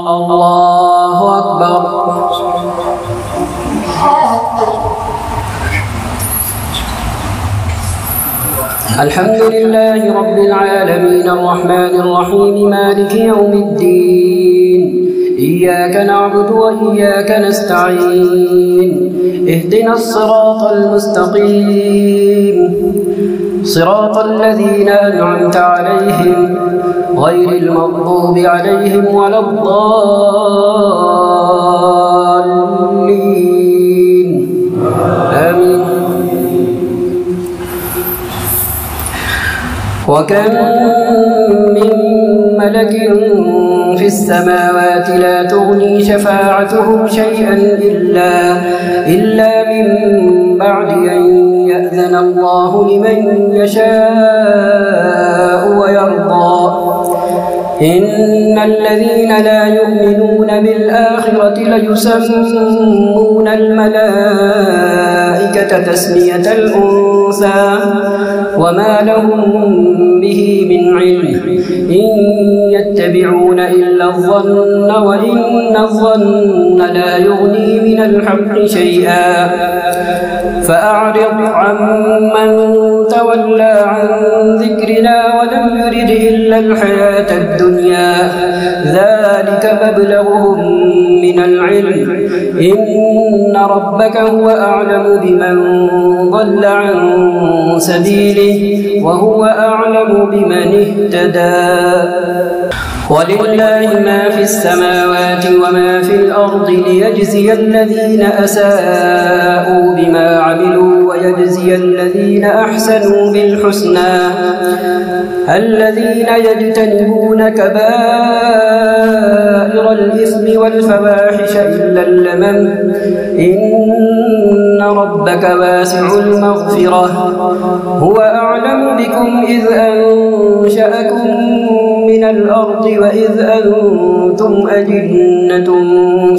الله أكبر. الحمد لله رب العالمين الرحمن الرحيم مالك يوم الدين إياك نعبد وإياك نستعين اهدنا الصراط المستقيم صراط الذين أنعمت عليهم غير المغضوب عليهم ولا الضالين آمين. وكم من ملك في السماوات لا تغني شفاعتهم شيئا إلا من بعد أن يأذن الله لمن يشاء ويرضى. إن الذين لا يؤمنون بالآخرة ليسمون الملائكة تسمية الأنثى وما لهم به من علم إن يتبعون إلا الظن وإن الظن لا يغني من الحق شيئا. فأعرض عمن تولى عن ذكرنا ولم يرد إلا الحياة الدنيا ذلك مبلغهم من العلم إن ربك هو أعلم بمن ضل عن سبيله وهو أعلم بمن اهتدى. ولله ما في السماوات وما في الأرض ليجزي الذين أساءوا بما عملوا ويجزي الذين أحسنوا بالحسنى. الذين يجتنبون كبائر الإثم والفواحش إلا اللمم إن ربك واسع المغفرة هو أعلم بكم إذ أنشأكم من الأرض وإذ أنتم أجنة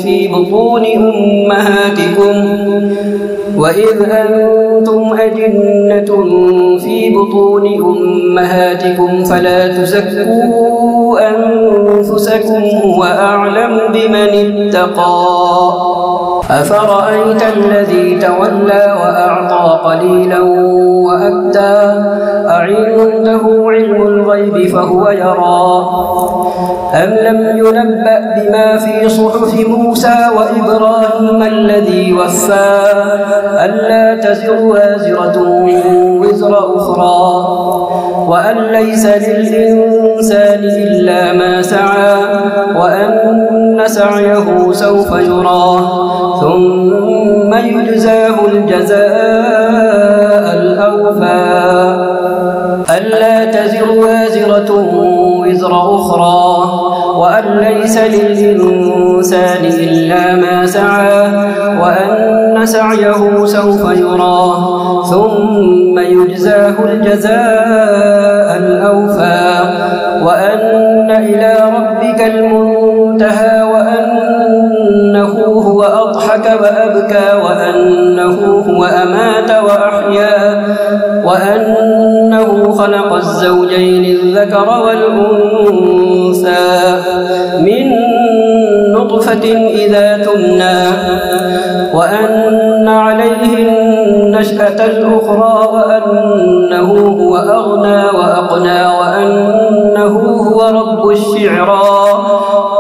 في بطون أمهاتكم فلا تزكوا أنفسكم هو أعلم بمن اتقى. أفرأيت الذي تولى وأعطى قليلا وأكدى أعنده علم الغيب فهو يرى أم لم ينبأ بما في صحف موسى وإبراهيم الذي وفى ألا تزر وازرة وزر أخرى وأن ليس للإنسان إلا ما سعى وأن سعيه سوف يرى ثم يجزاه الجزاء الأوفى. ألا تزر وازرة وزر أخرى وأن ليس للإنسان إلا ما سعى وأن سعيه سوف يرى ثم يجزاه الجزاء الأوفى. وأن إلى ربك المنتهى وأنه هو أضحك وأبكى وأنه هو أمات وأحيا وأنه خلق الزوجين الذكر والأنثى من نطفة إذا تمنى وأن عليه النشأة الأخرى وأنه هو أغنى وأقنى وأنه هو رب الشعرى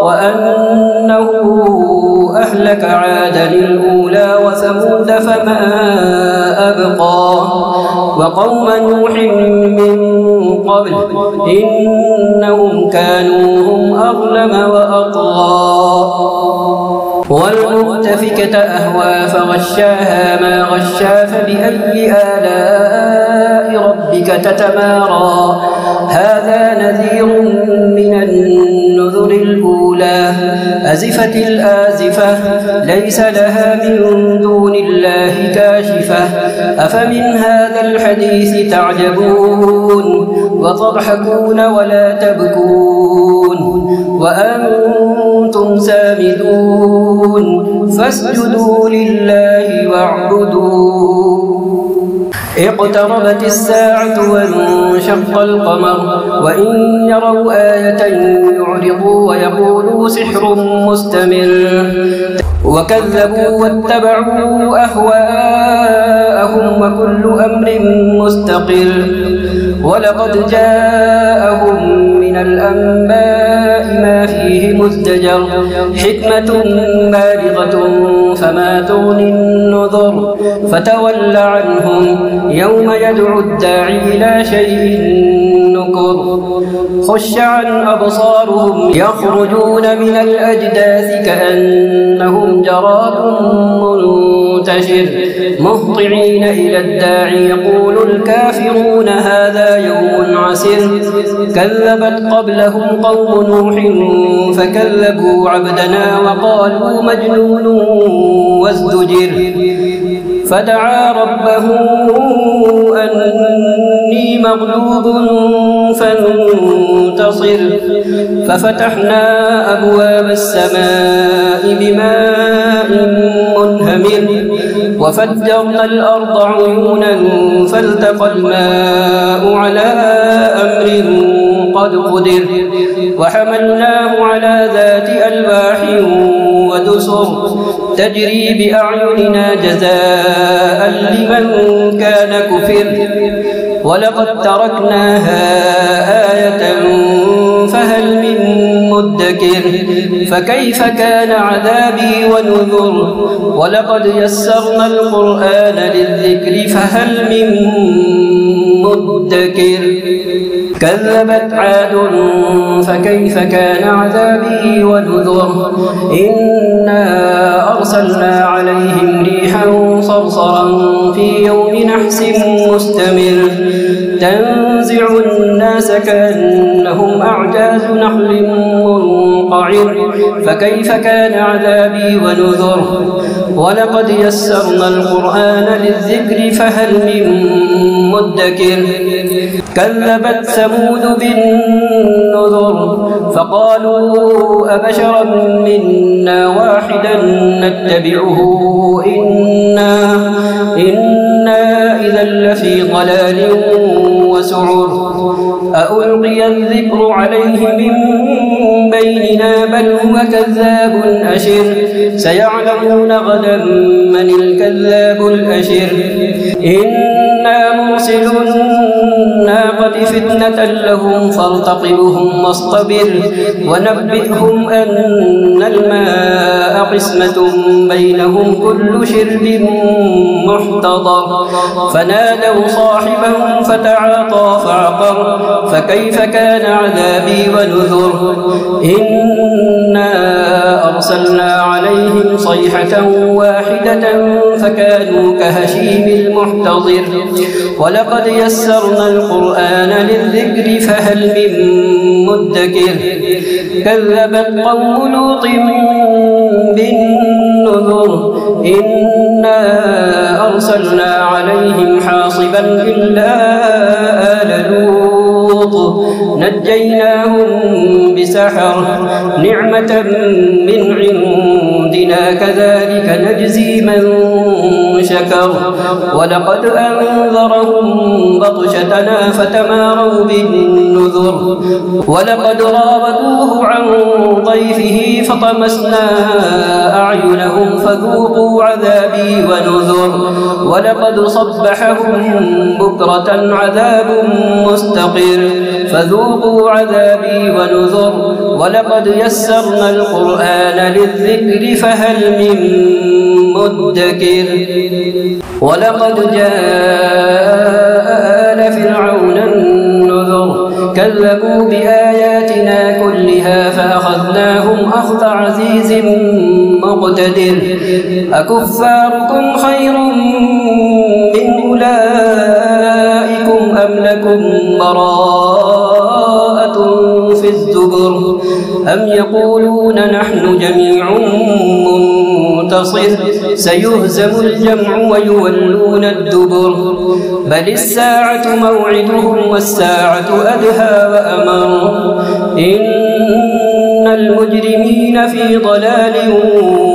وأنه أهلك عادا الأولى وثمود فما أبقى وقوم نوح من قبل إنهم كانوا هم أظلم وأطغى. والمؤتفكة أهوى فغشاها ما غشا فبأي آلاء ربك تتمارى. هذا نذير من النذر الأولى أزفت الآزفة ليس لها من دون الله كاشفة. أفمن هذا الحديث تعجبون وتضحكون ولا تبكون وأنتم سامدون فاسجدوا لله واعبدوا. اقتربت الساعة وانشق القمر وإن يروا آية يعرضوا ويقولوا سحر مستمر وكذبوا واتبعوا أهواءهم وكل أمر مستقر ولقد جاءهم من الأنباء ما فيه مزدجر حكمة بالغة فما تغني النذر فتول عنهم يوم يدعو الداعي إلى شيء نكر خش عن أبصارهم يخرجون من الأجداث كأنهم جراد منتشر مهطعين إلى الداعي يقول الكافرون هذا يوم عسر كذبت قبلهم قوم نوح فكذبوا عبدنا وقالوا مجنون وازدجر فدعا ربه أني مغلوب فانتصر ففتحنا أبواب السماء بماء منهمر وفجرنا الأرض عيونا فالتقى الماء على أمر قد قدر وحملناه على ذات ألواح ودسر تجري بأعيننا جزاء لمن كان كفر ولقد تركناها آية فهل من مدكر فكيف كان عذابي ونذر ولقد يسرنا القرآن للذكر فهل من مدكر كذبت عاد فكيف كان عذابي ونذر إنا أرسلنا عليهم ريحا صرصرا في يوم نحس مستمر تنزع الناس كأنهم أعجاز نخل منقعر فكيف كان عذابي ونذر ولقد يسرنا القرآن للذكر فهل من مدكر كذبت ثمود بالنذر فقالوا أبشرا منا واحدا نتبعه إنا إذا لفي ضلال وسعر أألقي الذكر عليه من بيننا بل هو كذاب أشر سيعلمون غدا من الكذاب الأشر إنا مرسل الناقة فتنة لهم فارتقبهم واصطبر ونبئهم أن الماء قسمة بينهم كل شرب محتضر فنادوا صاحبهم فتعاطى فعقر فكيف كان عذابي ونذر إنا أرسلنا عليهم صيحة واحدة فكانوا كهشيم المحتضر ولقد يسرنا القرآن للذكر فهل من مدكر كذبت قوم لوط بالنذر إنا أرسلنا عليهم حاصبا إلا آل لوط نجيناهم بسحر نعمة من عندنا كذلك نجزي من شكر ولقد أنذرهم بطشتنا فتماروا بالنذر ولقد راودوه عن ضيفه فطمسنا أعينهم فذوقوا عذابي ونذر ولقد صبحهم بكرة عذاب مستقر فذوقوا عذابي ونذر ولقد يسرنا القرآن للذكر فهل من مدكر ولقد جاء آل فرعون النذر كذبوا بآياتنا كلها فأخذناهم أخذ عزيز مقتدر أكفاركم خير من أولئكم أم لكم براءة في الزبر أم يقولون نحن جميع منتصر سيهزم الجمع ويولون الدبر بل الساعة موعدهم والساعة أدهى وأمر إن المجرمين في ضلال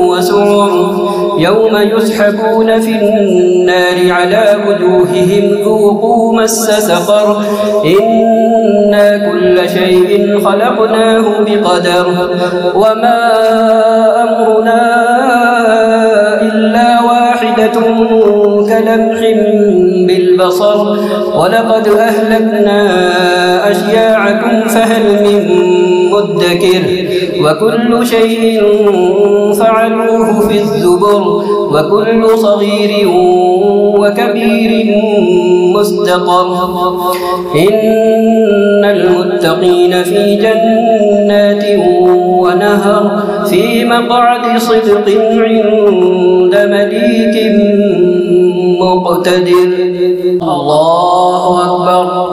وسعر يوم يسحبون في النار على وجوههم ذوقوا مس سقر إنا كل شيء خلقناه بقدر وما أمرنا إلا واحدة كلمح بالبصر ولقد أهلكنا أشياعكم فهل من مدكر وكل شيء فعلوه في الزبر وكل صغير وكبير مستقر إن المتقين في جنات ونهر في مقعد صدق عند مليك مقتدر الله أكبر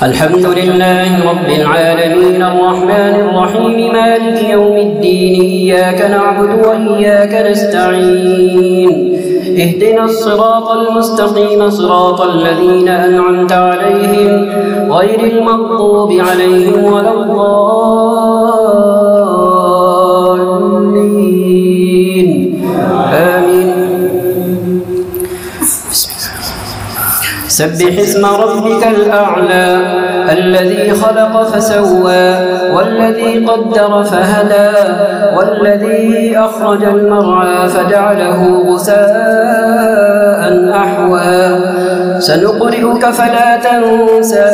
الحمد لله رب العالمين الرحمن الرحيم مالك يوم الدين إياك نعبد وإياك نستعين اهدنا الصراط المستقيم صراط الذين أنعمت عليهم غير المغضوب عليهم ولا الضالين آمين سبح اسم ربك الأعلى الذي خلق فسوى والذي قدر فهدى والذي أخرج المرعى فجعله غثاء أحوى سنقرئك فلا تنسى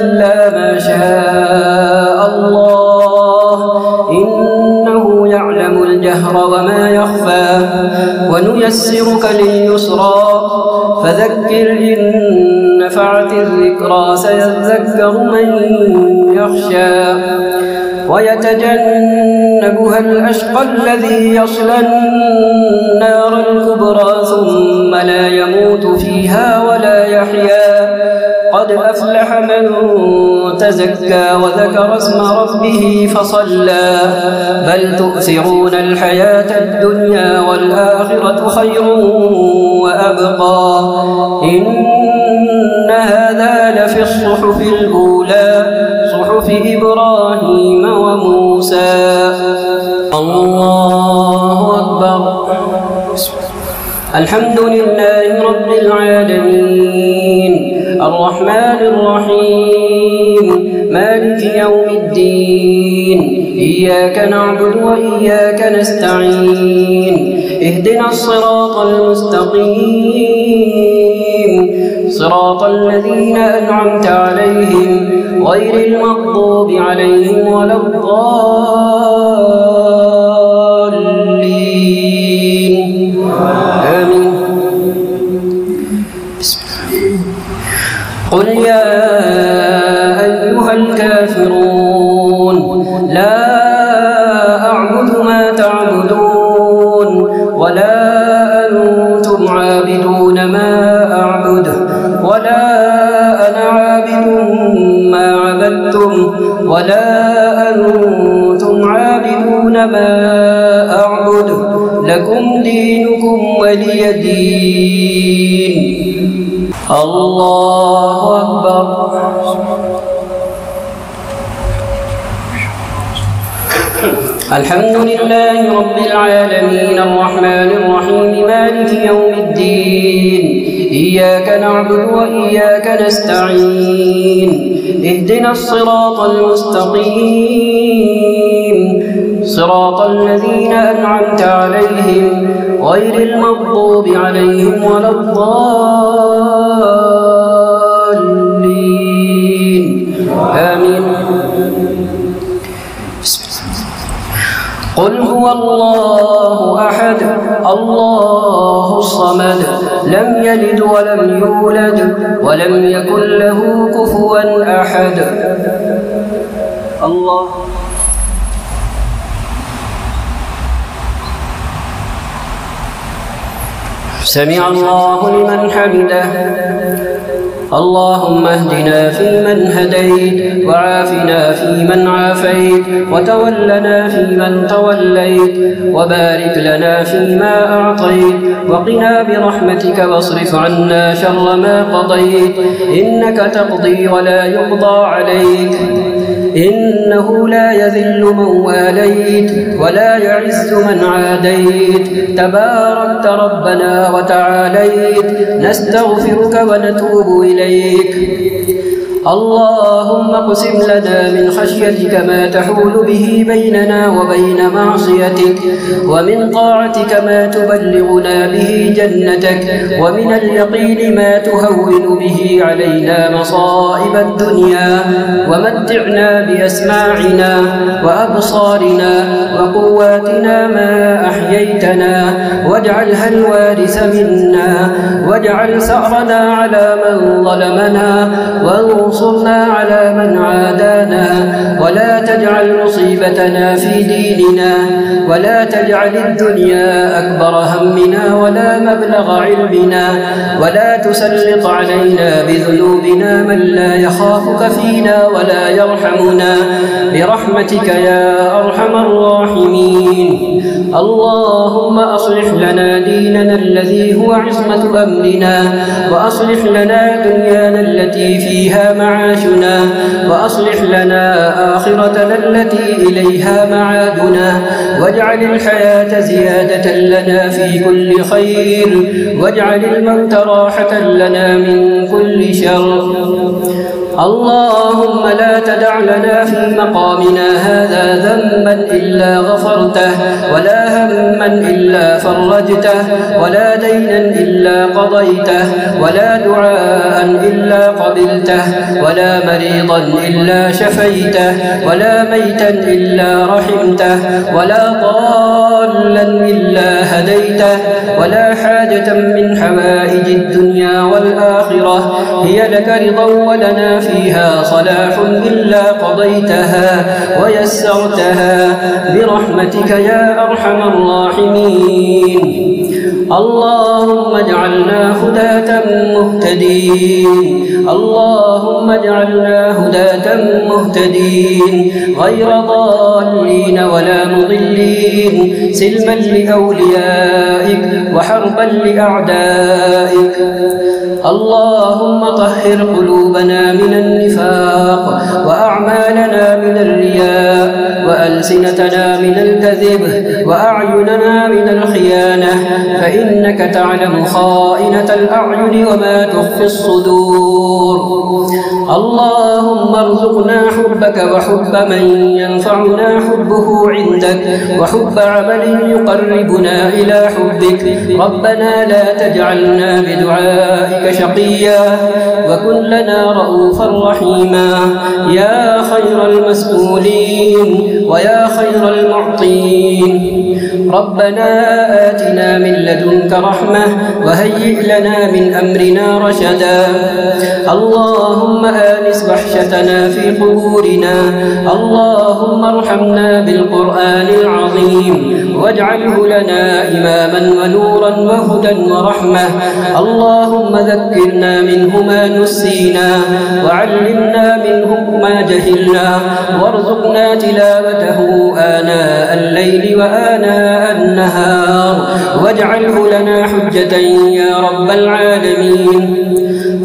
إلا ما شاء الله إنه يعلم الجهر وما يخفى ونيسرك لليسرى فذكر إن نفعت الذكرى سيذكر من يخشى ويتجنبها الأشقى الذي يصلى النار الكبرى ثم لا يموت فيها ولا يحيا قد أفلح من تزكى وذكر اسم ربه فصلى بل تؤثرون الحياة الدنيا والآخرة خير وأبقى إن هذا لفي الصحف الأولى صحف إبراهيم وموسى الله أكبر الحمد لله رب العالمين الرحمن الرحيم مالك يوم الدين إياك نعبد وإياك نستعين اهدنا الصراط المستقيم صراط الذين أنعمت عليهم غير المغضوب عليهم ولا الضالين آمين قل يا أيها الكافرون لا أعبد ما تعبدون ولا أنتم عابدون ما أعبد ولا أنا عابد ما عبدتم ولا أنتم عابدون ما أعبد لكم دينكم ولي دين الله أكبر الحمد لله رب العالمين الرحمن الرحيم مالك يوم الدين إياك نعبد وإياك نستعين اهدنا الصراط المستقيم صراط الذين أنعمت عليهم غير المغضوب عليهم ولا الضالين آمين قل هو الله أحد الله الصمد لم يلد ولم يولد ولم يكن له كفوا أحد الله سمع الله لمن حمده اللهم اهدنا فيمن هديت، وعافنا فيمن عافيت، وتولنا فيمن توليت، وبارك لنا فيما أعطيت، وقنا برحمتك واصرف عنا شر ما قضيت، إنك تقضي ولا يقضى عليك، إنه لا يذل من واليت ولا يعز من عاديت، تباركت ربنا وتعاليت، نستغفرك ونتوب إليك. اللهم اقسم لنا من خشيتك ما تحول به بيننا وبين معصيتك، ومن طاعتك ما تبلغنا به جنتك، ومن اليقين ما تهون به علينا مصائب الدنيا، ومتعنا بأسماعنا وأبصارنا وقواتنا ما أحييتنا، واجعلها الوارث منا، واجعل ثأرنا على من ظلمنا، وانصرنا على من عادانا، ولا تجعل مصيبتنا في ديننا، ولا تجعل الدنيا أكبر همنا ولا مبلغ علمنا، ولا تسلط علينا بذنوبنا من لا يخافك فينا ولا يرحمنا، برحمتك يا أرحم الراحمين. اللهم أصلح لنا ديننا الذي هو عصمة أمرنا، وأصلح لنا دنيانا التي فيها معاشنا، وأصلح لنا آخرتنا التي إليها معادنا، واجعل الحياة زيادة لنا في كل خير، واجعل الموت راحة لنا من كل شر. اللهم لا تدع لنا في مقامنا هذا ذنبا إلا غفرته، ولا هما إلا فرجته، ولا دينا إلا قضيته، ولا دعاء إلا قبلته، ولا مريضا إلا شفيته، ولا ميتا إلا رحمته، ولا ضالا إلا هديته، ولا حاجة من حوائج الدنيا والآخرة هي لك رضا ولنا فيها صلاح إلا قضيتها ويسرتها برحمتك يا أرحم الراحمين. اللهم اجعلنا هداة مهتدين، اللهم اجعلنا هداة مهتدين، غير ضالين ولا مضلين، سلما لأوليائك وحربا لأعدائك. اللهم طهر قلوبنا من النفاق، وأعمالنا من الرياء، وألسنتنا من الكذب، وأعيننا من الخيانة، فإنك تعلم خائنة الأعين وما تخفي الصدور. اللهم ارزقنا حبك وحب من ينفعنا حبه عندك، وحب عمل يقربنا إلى حبك. ربنا لا تجعلنا بدعائك شقيا، وكن لنا رؤوفا رحيما، يا خير المسؤولين ويا خير المعطين. ربنا آتنا من لدنك رحمة، وهيئ لنا من أمرنا رشدا. اللهم آنس وحشتنا في قبورنا، اللهم ارحمنا بالقرآن العظيم، واجعله لنا إماما ونورا وهدى ورحمة. اللهم ذكرنا منه ما نسينا، وعلمنا منه ما جهلنا، وارزقنا تلاوته آناء الليل وآناء النهار، واجعله لنا حجة يا رب العالمين.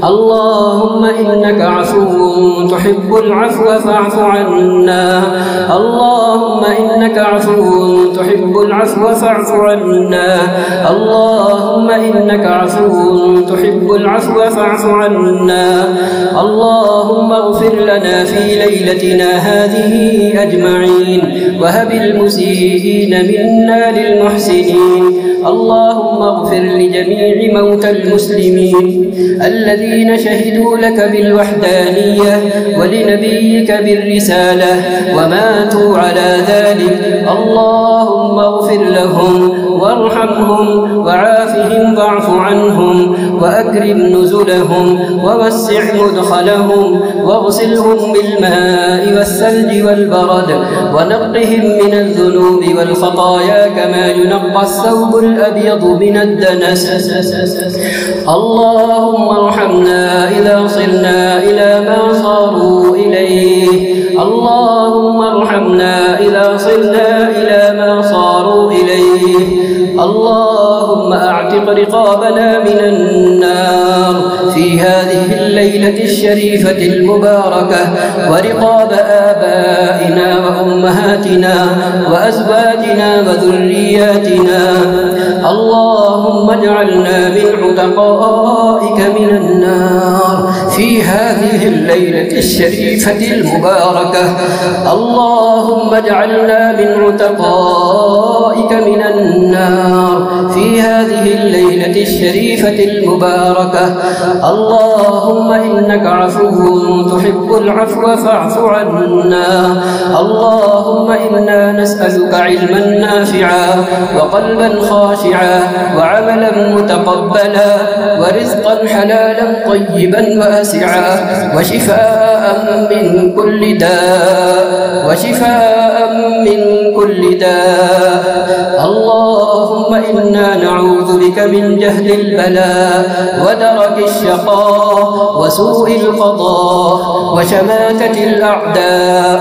اللهم إنك عفو تحب العفو فاعف عنا، اللهم إنك عفو تحب العفو فاعف عنا، اللهم إنك عفو تحب العفو فاعف عنا. اللهم اغفر لنا في ليلتنا هذه أجمعين، وهب المسيئين منا للمحسنين. اللهم اغفر لجميع موتى المسلمين الذين شهدوا لك بالوحدانية ولنبيك بالرسالة وماتوا على ذلك. اللهم اغفر لهم وارحمهم وعافهم واعف عنهم وأكرم نزلهم ووسع مدخلهم واغسلهم بالماء والثلج والبرد ونقهم من الذنوب والخطايا كما ينقى الثوب الأبيض من الدنس. اللهم ارحم ارحمنا إذا صرنا إلى ما صاروا إليه اللهم ارحمنا إذا صرنا إلى ما صاروا إليه اللهم أعتق رقابنا من النار في هذه الليلة الشريفة المباركة ورقاب آبائنا وأمهاتنا وأزواجنا وذرياتنا اللهم اجعلنا من عتقائك من النار في هذه الليلة الشريفة المباركة اللهم اجعلنا من عتقائك من النار في هذه الليلة الشريفة المباركة اللهم إنك عفو تحب العفو فاعف عنا اللهم إنا نسألك علما نافعا وقلبا خاشعا وعملا متقبلا ورزقا حلالا طيبا واسعا وشفاء من كل داء اللهم إنا نعوذ بك من جهل البلاء ودرك الشقاء وسوء القضاء وشماتة الأعداء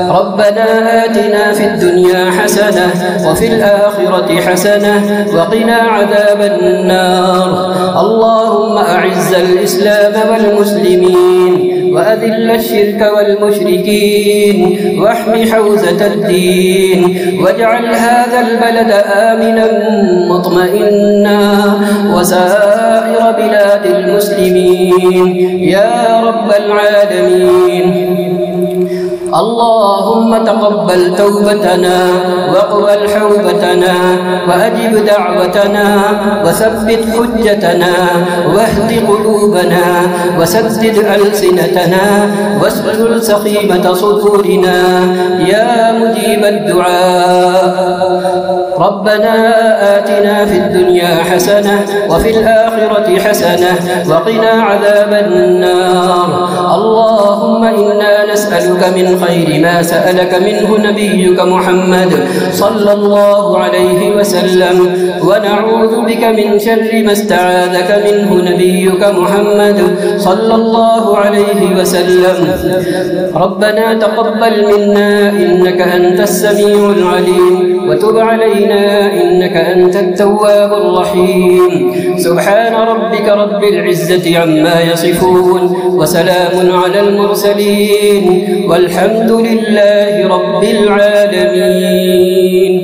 ربنا آتنا في الدنيا حسنة وفي الآخرة حسنة وقنا عذاب النار اللهم أعز الإسلام والمسلمين وأذل الشرك والمشركين واحم حوزة الدين واجعل هذا البلد آمنا مطمئنا وسائر بلاد المسلمين يا رب العالمين اللهم تقبل توبتنا واقبل حوبتنا وأجب دعوتنا وثبت حجتنا واهد قلوبنا وسدد ألسنتنا واسلل سخيمة صدورنا يا مجيب الدعاء ربنا آتنا في الدنيا حسنة وفي الآخرة حسنة وقنا عذاب النار اللهم إنا نسألك من خير ما سألك منه نبيك محمد صلى الله عليه وسلم ونعوذ بك من شر ما استعاذك منه نبيك محمد صلى الله عليه وسلم ربنا تقبل منا إنك أنت السميع العليم وتب علينا إنك أنت التواب الرحيم سبحان ربك رب العزة عما يصفون وسلام على المرسلين والحمد لله رب العالمين.